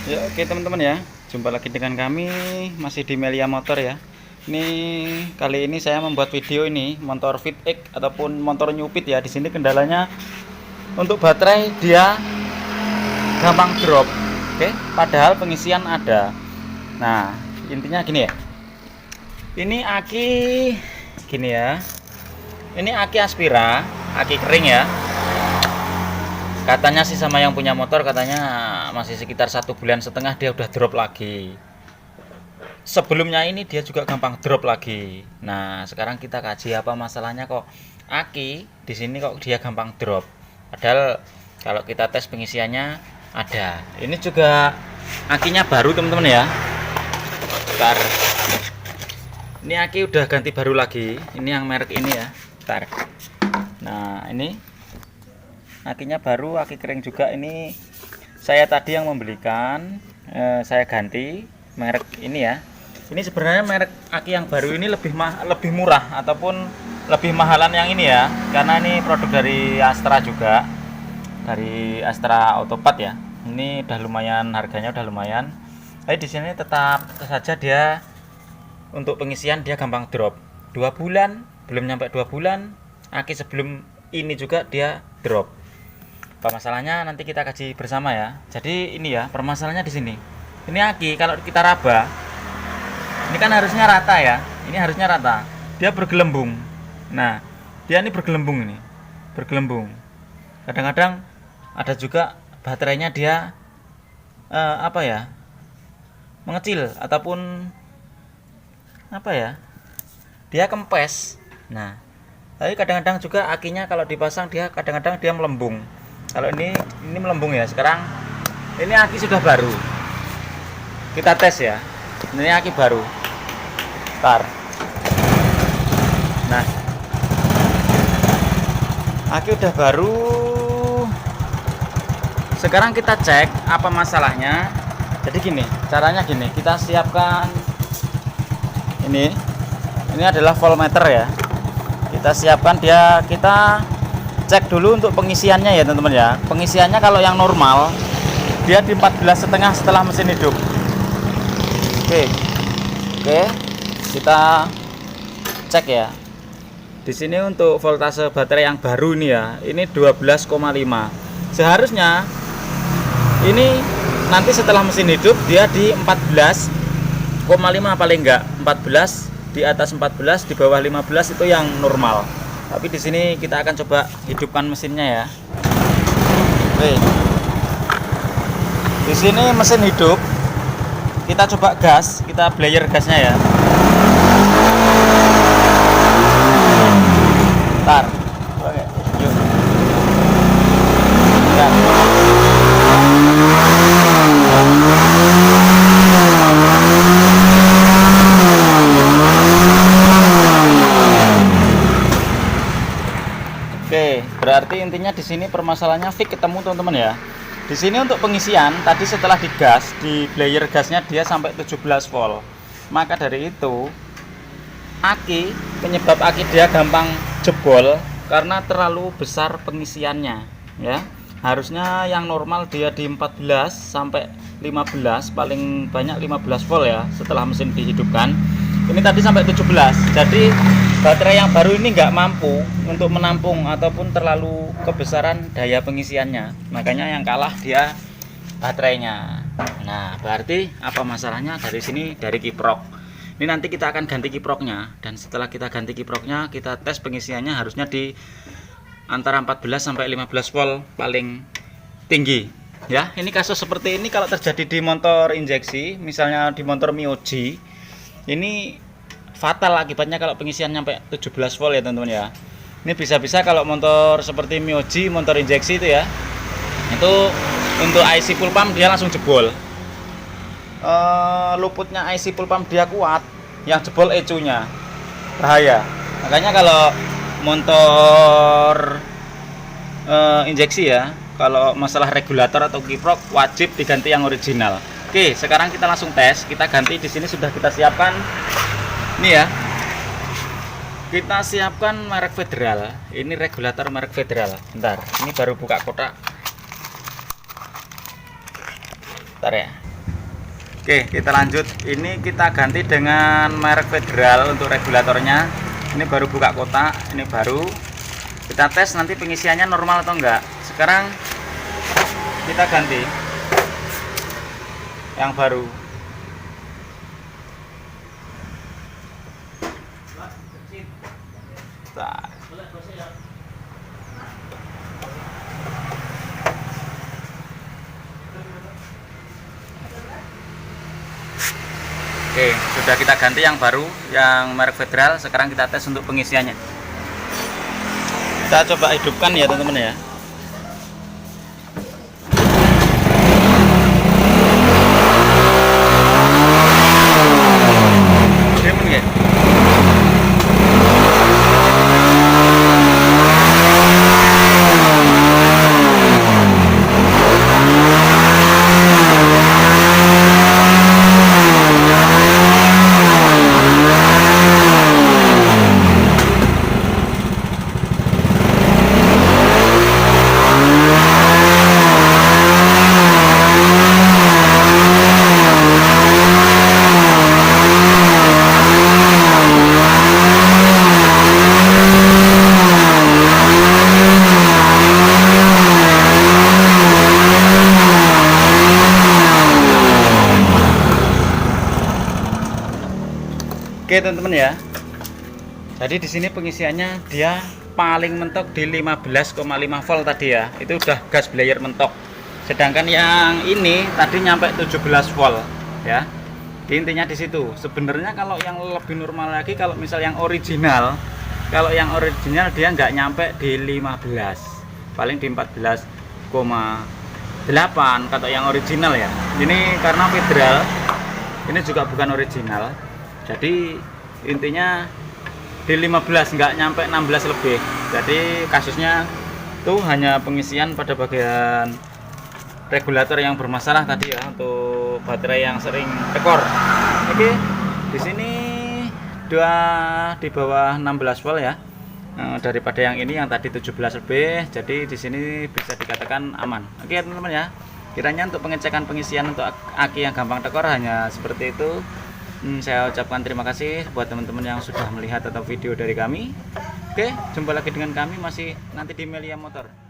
Ya, oke teman-teman ya, jumpa lagi dengan kami masih di Melia Motor ya. Ini kali ini saya membuat video ini motor FitX ataupun motor New Fit ya. Di sini kendalanya untuk baterai dia gampang drop. Oke, padahal pengisian ada. Nah, intinya gini ya. Ini aki gini ya. Ini aki Aspira, aki kering ya. Katanya sih sama yang punya motor, katanya masih sekitar 1,5 bulan dia udah drop lagi. Sebelumnya ini dia juga gampang drop lagi. Nah, sekarang kita kaji apa masalahnya kok aki di sini kok dia gampang drop. Padahal kalau kita tes pengisiannya ada. Ini juga akinya baru teman-teman ya. Bentar. Ini aki udah ganti baru lagi. Ini yang merek ini ya. Bentar. Nah, ini akinya baru, aki kering juga. Ini saya tadi yang membelikan, saya ganti merek ini ya. Ini sebenarnya merek aki yang baru ini lebih murah ataupun lebih mahalan yang ini ya, karena ini produk dari Astra juga, dari Astra Autopart ya. Ini udah lumayan, harganya udah lumayan. Tapi di sini tetap saja dia untuk pengisian dia gampang drop. 2 bulan, belum nyampe 2 bulan, aki sebelum ini juga dia drop. Apa masalahnya nanti kita kaji bersama ya. Jadi ini ya, permasalahannya di sini. Ini aki kalau kita raba, ini kan harusnya rata ya. Ini harusnya rata. Dia bergelembung. Nah, dia ini bergelembung ini. Bergelembung. Kadang-kadang ada juga baterainya dia apa ya? Mengecil ataupun apa ya? Dia kempes. Nah, tapi kadang-kadang juga akinya kalau dipasang dia kadang-kadang dia melembung. Kalau ini melembung ya. Sekarang ini aki sudah baru. Kita tes ya. Ini aki baru. Ntar. Nah, aki udah baru. Sekarang kita cek apa masalahnya. Jadi gini, caranya gini. Kita siapkan ini. Ini adalah voltmeter ya. Kita siapkan dia, kita cek dulu untuk pengisiannya ya teman-teman ya. Pengisiannya kalau yang normal dia di 14,5 setelah mesin hidup. Oke, kita cek ya. Di sini untuk voltase baterai yang baru ini ya, ini 12,5. Seharusnya ini nanti setelah mesin hidup dia di 14,5 paling enggak. 14, di atas 14, di bawah 15 itu yang normal. Tapi di sini kita akan coba hidupkan mesinnya ya. Oke. Di sini mesin hidup. Kita coba gas, kita blayer gasnya ya. Bentar. Oke, yuk. Ya. Oke, berarti intinya di sini permasalahannya fix ketemu teman-teman ya. Di sini untuk pengisian tadi setelah digas, di blayer gasnya dia sampai 17 volt. Maka dari itu aki, penyebab aki dia gampang jebol karena terlalu besar pengisiannya ya. Harusnya yang normal dia di 14 sampai 15, paling banyak 15 volt ya setelah mesin dihidupkan. Ini tadi sampai 17. Jadi baterai yang baru ini nggak mampu untuk menampung ataupun terlalu kebesaran daya pengisiannya. Makanya yang kalah dia baterainya. Nah, berarti apa masalahnya dari sini, dari kiprok. Ini nanti kita akan ganti kiproknya, dan setelah kita ganti kiproknya kita tes pengisiannya harusnya di antara 14 sampai 15 volt paling tinggi. Ya, ini kasus seperti ini kalau terjadi di motor injeksi, misalnya di motor Mioji, ini fatal akibatnya kalau pengisian sampai 17 volt ya teman-teman ya. Ini bisa-bisa kalau motor seperti Mioji, motor injeksi itu ya, itu untuk IC full pump dia langsung jebol. Luputnya IC full pump dia kuat, yang jebol ECU-nya bahaya. Makanya kalau motor injeksi ya, kalau masalah regulator atau kiprok wajib diganti yang original. Oke, sekarang kita langsung tes. Kita ganti. Di sini sudah kita siapkan. Ini ya. Kita siapkan merek Federal. Ini regulator merek Federal. Bentar, ini baru buka kotak. Bentar ya. Oke, kita lanjut. Ini kita ganti dengan merek Federal untuk regulatornya. Ini baru buka kotak, ini baru. Kita tes nanti pengisiannya normal atau enggak. Sekarang kita ganti yang baru. Nah. Oke, sudah kita ganti yang baru, yang merek Federal. Sekarang kita tes untuk pengisiannya. Kita coba hidupkan ya teman-teman ya. Oke teman-teman ya. Jadi di sini pengisiannya dia paling mentok di 15,5 volt tadi ya. Itu udah gas blayer mentok. Sedangkan yang ini tadi nyampe 17 volt ya. Di intinya di situ. Sebenarnya kalau yang lebih normal lagi, kalau misal yang original, dia nggak nyampe di 15, paling di 14,8 kata yang original ya. Ini karena Federal, ini juga bukan original. Jadi intinya di 15, nggak nyampe 16 lebih. Jadi kasusnya tuh hanya pengisian pada bagian regulator yang bermasalah tadi ya, untuk baterai yang sering tekor. Oke, di sini di bawah 16 volt ya. Daripada yang ini yang tadi 17 lebih. Jadi di sini bisa dikatakan aman. Oke teman-teman ya. Kiranya untuk pengecekan pengisian untuk aki yang gampang tekor hanya seperti itu. Saya ucapkan terima kasih buat teman-teman yang sudah melihat atau video dari kami. Oke, jumpa lagi dengan kami masih nanti di Melia Motor.